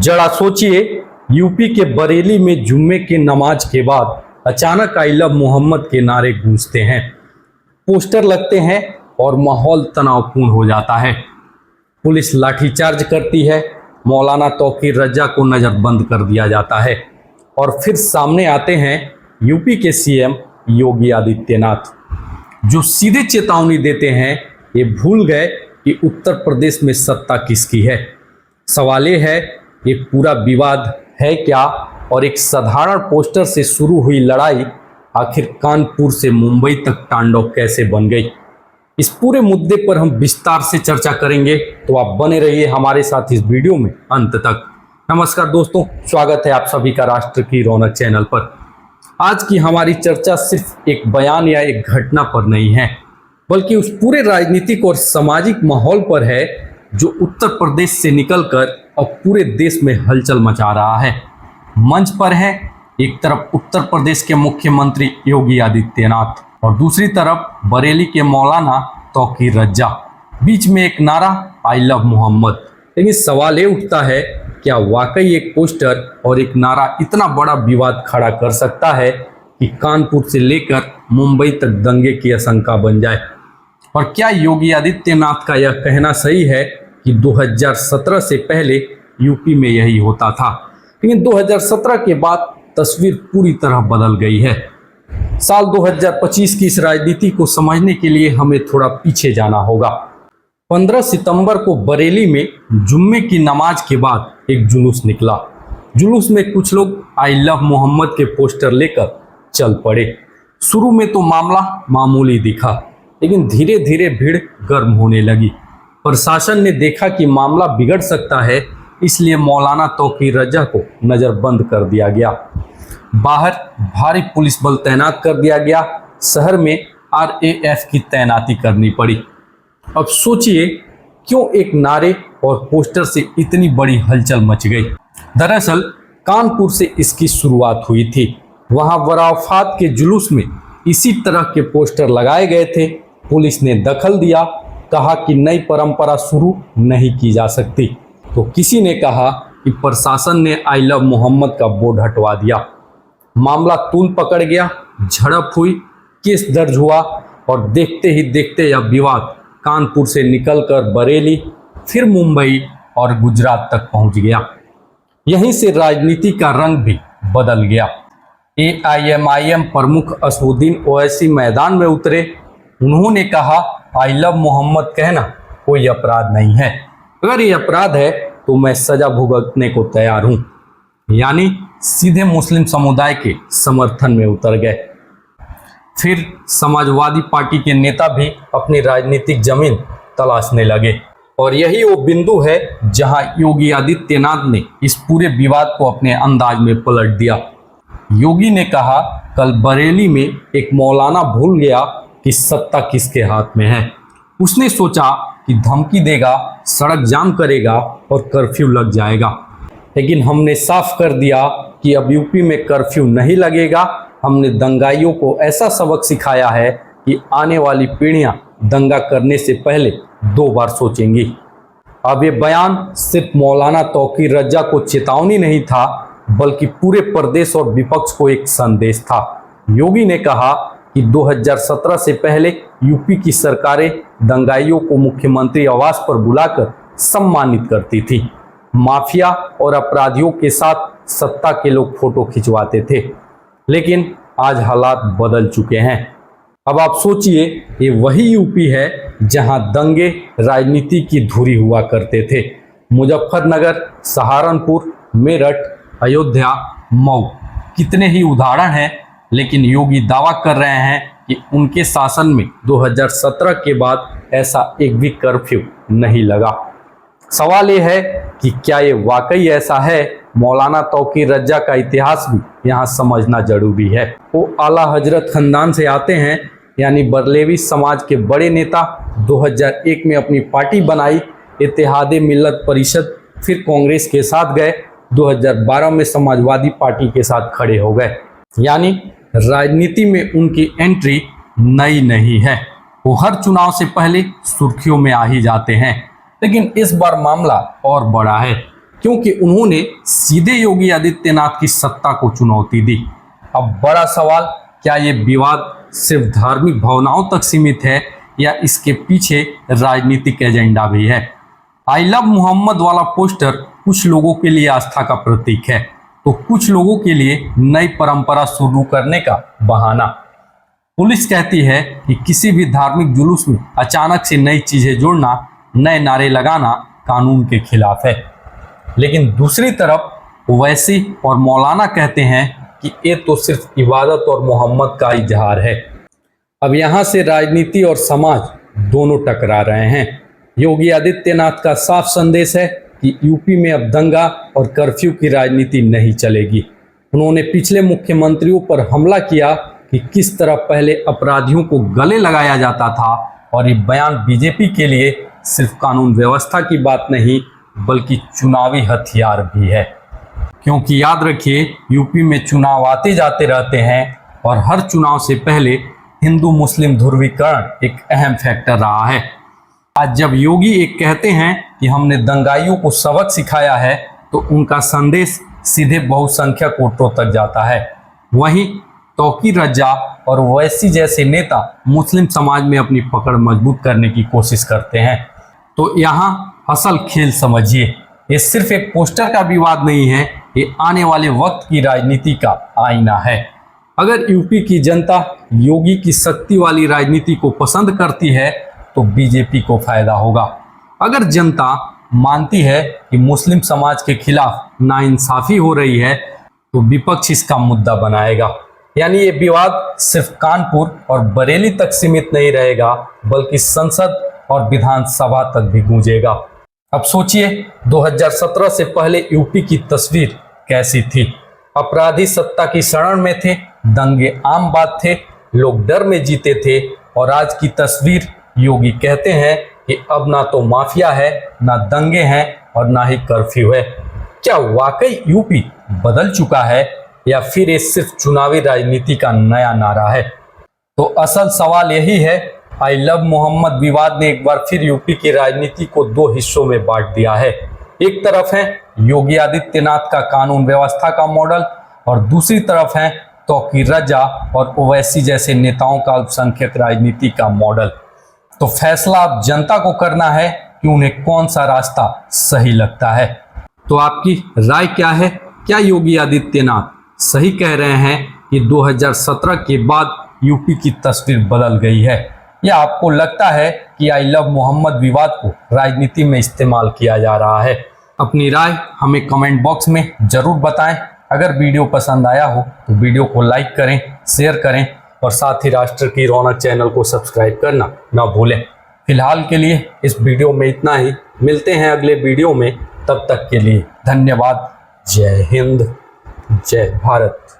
जरा सोचिए, यूपी के बरेली में जुम्मे की नमाज के बाद अचानक आई लव मोहम्मद के नारे गूंजते हैं, पोस्टर लगते हैं और माहौल तनावपूर्ण हो जाता है। पुलिस लाठीचार्ज करती है, मौलाना तौकीर रजा को नज़रबंद कर दिया जाता है और फिर सामने आते हैं यूपी के सीएम योगी आदित्यनाथ, जो सीधे चेतावनी देते हैं ये भूल गए कि उत्तर प्रदेश में सत्ता किसकी है। सवाल ये है, ये पूरा विवाद है क्या और एक साधारण पोस्टर से शुरू हुई लड़ाई आखिर कानपुर से मुंबई तक तांडव कैसे बन गई। इस पूरे मुद्दे पर हम विस्तार से चर्चा करेंगे, तो आप बने रहिए हमारे साथ इस वीडियो में अंत तक। नमस्कार दोस्तों, स्वागत है आप सभी का राष्ट्र की रौनक चैनल पर। आज की हमारी चर्चा सिर्फ एक बयान या एक घटना पर नहीं है, बल्कि उस पूरे राजनीतिक और सामाजिक माहौल पर है जो उत्तर प्रदेश से निकलकर अब पूरे देश में हलचल मचा रहा है। मंच पर है एक तरफ उत्तर प्रदेश के मुख्यमंत्री योगी आदित्यनाथ और दूसरी तरफ बरेली के मौलाना तौकीर रजा। बीच में एक नारा आई लव मोहम्मद। लेकिन सवाल ये उठता है, क्या वाकई एक पोस्टर और एक नारा इतना बड़ा विवाद खड़ा कर सकता है कि कानपुर से लेकर मुंबई तक दंगे की आशंका बन जाए? और क्या योगी आदित्यनाथ का यह कहना सही है कि 2017 से पहले यूपी में यही होता था, लेकिन 2017 के बाद तस्वीर पूरी तरह बदल गई है। साल 2025 की इस राजनीति को समझने के लिए हमें थोड़ा पीछे जाना होगा। 15 सितंबर को बरेली में जुम्मे की नमाज के बाद एक जुलूस निकला। जुलूस में कुछ लोग आई लव मोहम्मद के पोस्टर लेकर चल पड़े। शुरू में तो मामला मामूली दिखा, लेकिन धीरे धीरे भीड़ गर्म होने लगी। प्रशासन ने देखा कि मामला बिगड़ सकता है, इसलिए मौलाना तौकीर रजा को नज़रबंद कर दिया गया। बाहर भारी पुलिस बल तैनात कर दिया गया। शहर में RAF की तैनाती करनी पड़ी। अब सोचिए, क्यों एक नारे और पोस्टर से इतनी बड़ी हलचल मच गई। दरअसल कानपुर से इसकी शुरुआत हुई थी। वहां वराफात के जुलूस में इसी तरह के पोस्टर लगाए गए थे। पुलिस ने दखल दिया, कहा कि नई परंपरा शुरू नहीं की जा सकती। तो किसी ने कहा कि प्रशासन ने आई लव मोहम्मद का बोर्ड हटवा दिया। मामला तूल पकड़ गया, झड़प हुई, केस दर्ज हुआ और देखते ही देखते यह विवाद कानपुर से निकलकर बरेली, फिर मुंबई और गुजरात तक पहुंच गया। यहीं से राजनीति का रंग भी बदल गया। AIMIM प्रमुख असदुद्दीन ओवैसी मैदान में उतरे। उन्होंने कहा, आई लव मोहम्मद कहना कोई अपराध नहीं है। अगर ये अपराध है तो मैं सजा भुगतने को तैयार हूं। यानी सीधे मुस्लिम समुदाय के समर्थन में उतर गए। फिर समाजवादी पार्टी के नेता भी अपनी राजनीतिक जमीन तलाशने लगे और यही वो बिंदु है जहां योगी आदित्यनाथ ने इस पूरे विवाद को अपने अंदाज में पलट दिया। योगी ने कहा, कल बरेली में एक मौलाना भूल गया कि सत्ता किसके हाथ में है। उसने सोचा कि धमकी देगा, सड़क जाम करेगा और कर्फ्यू लग जाएगा, लेकिन हमने साफ कर दिया कि अब यूपी में कर्फ्यू नहीं लगेगा। हमने दंगाइयों को ऐसा सबक सिखाया है कि आने वाली पीढ़ियां दंगा करने से पहले 2 बार सोचेंगी। अब ये बयान सिर्फ मौलाना तौकीर रजा को चेतावनी नहीं था, बल्कि पूरे प्रदेश और विपक्ष को एक संदेश था। योगी ने कहा कि 2017 से पहले यूपी की सरकारें दंगाइयों को मुख्यमंत्री आवास पर बुलाकर सम्मानित करती थी। माफिया और अपराधियों के साथ सत्ता के लोग फोटो खिंचवाते थे, लेकिन आज हालात बदल चुके हैं। अब आप सोचिए, ये वही यूपी है जहां दंगे राजनीति की धुरी हुआ करते थे। मुजफ्फरनगर, सहारनपुर, मेरठ, अयोध्या, मऊ, कितने ही उदाहरण हैं। लेकिन योगी दावा कर रहे हैं कि उनके शासन में 2017 के बाद ऐसा एक भी कर्फ्यू नहीं लगा। सवाल ये है कि क्या ये वाकई ऐसा है? मौलाना तौकीर रजा का इतिहास भी यहाँ समझना जरूरी है। वो आला हजरत खानदान से आते हैं, यानी बरेलवी समाज के बड़े नेता। 2001 में अपनी पार्टी बनाई, इत्तेहाद मिल्लत परिषद, फिर कांग्रेस के साथ गए। 2012 में समाजवादी पार्टी के साथ खड़े हो गए। यानी राजनीति में उनकी एंट्री नई नहीं है। वो हर चुनाव से पहले सुर्खियों में आ ही जाते हैं। लेकिन इस बार मामला और बड़ा है। क्योंकि उन्होंने सीधे योगी आदित्यनाथ की सत्ता को चुनौती दी। अब बड़ा सवाल, क्या ये विवाद सिर्फ धार्मिक भावनाओं तक सीमित है या इसके पीछे राजनीतिक एजेंडा भी है? आई लव मोहम्मद वाला पोस्टर कुछ लोगों के लिए आस्था का प्रतीक है, तो कुछ लोगों के लिए नई परंपरा शुरू करने का बहाना। पुलिस कहती है कि किसी भी धार्मिक जुलूस में अचानक से नई चीजें जोड़ना, नए नारे लगाना कानून के खिलाफ है। लेकिन दूसरी तरफ ओवैसी और मौलाना कहते हैं कि ये तो सिर्फ इबादत और मोहम्मद का इजहार है। अब यहाँ से राजनीति और समाज दोनों टकरा रहे हैं। योगी आदित्यनाथ का साफ संदेश है कि यूपी में अब दंगा और कर्फ्यू की राजनीति नहीं चलेगी। उन्होंने पिछले मुख्यमंत्रियों पर हमला किया कि किस तरह पहले अपराधियों को गले लगाया जाता था, और ये बयान बीजेपी के लिए सिर्फ कानून व्यवस्था की बात नहीं बल्कि चुनावी हथियार भी है। क्योंकि याद रखिए, यूपी में चुनाव आते जाते रहते हैं और हर चुनाव से पहले हिंदू मुस्लिम ध्रुवीकरण एक अहम फैक्टर रहा है। आज जब योगी एक कहते हैं कि हमने दंगाइयों को सबक सिखाया है, तो उनका संदेश सीधे बहुसंख्यक वोटरों तक जाता है। वहीं तौकीर रजा और ओवैसी जैसे नेता मुस्लिम समाज में अपनी पकड़ मजबूत करने की कोशिश करते हैं। तो यहाँ असल खेल समझिए, ये सिर्फ एक पोस्टर का विवाद नहीं है, ये आने वाले वक्त की राजनीति का आईना है। अगर यूपी की जनता योगी की शक्ति वाली राजनीति को पसंद करती है तो बीजेपी को फायदा होगा। अगर जनता मानती है कि मुस्लिम समाज के खिलाफ नाइंसाफी हो रही है तो विपक्ष इसका मुद्दा बनाएगा। यानी ये विवाद सिर्फ कानपुर और बरेली तक सीमित नहीं रहेगा, बल्कि संसद और विधानसभा तक भी गूंजेगा। अब सोचिए, 2017 से पहले यूपी की तस्वीर कैसी थी? अपराधी सत्ता की शरण में थे, दंगे आम बात थे, लोग डर में जीते थे। और आज की तस्वीर, योगी कहते हैं कि अब ना तो माफिया है, ना दंगे हैं और ना ही कर्फ्यू है। क्या वाकई यूपी बदल चुका है या फिर ये सिर्फ चुनावी राजनीति का नया नारा है? तो असल सवाल यही है। आई लव मोहम्मद विवाद ने एक बार फिर यूपी की राजनीति को दो हिस्सों में बांट दिया है। एक तरफ है योगी आदित्यनाथ का कानून व्यवस्था का मॉडल, और दूसरी तरफ है तौकीर रजा और ओवैसी जैसे नेताओं का अल्पसंख्यक राजनीति का मॉडल। तो फैसला अब जनता को करना है कि उन्हें कौन सा रास्ता सही लगता है। तो आपकी राय क्या है? क्या योगी आदित्यनाथ सही कह रहे हैं कि 2017 के बाद यूपी की तस्वीर बदल गई है, या आपको लगता है कि आई लव मोहम्मद विवाद को राजनीति में इस्तेमाल किया जा रहा है? अपनी राय हमें कमेंट बॉक्स में जरूर बताएं। अगर वीडियो पसंद आया हो तो वीडियो को लाइक करें, शेयर करें और साथ ही राष्ट्र की रौनक चैनल को सब्सक्राइब करना ना भूलें। फिलहाल के लिए इस वीडियो में इतना ही। मिलते हैं अगले वीडियो में, तब तक के लिए धन्यवाद। जय हिंद, जय भारत।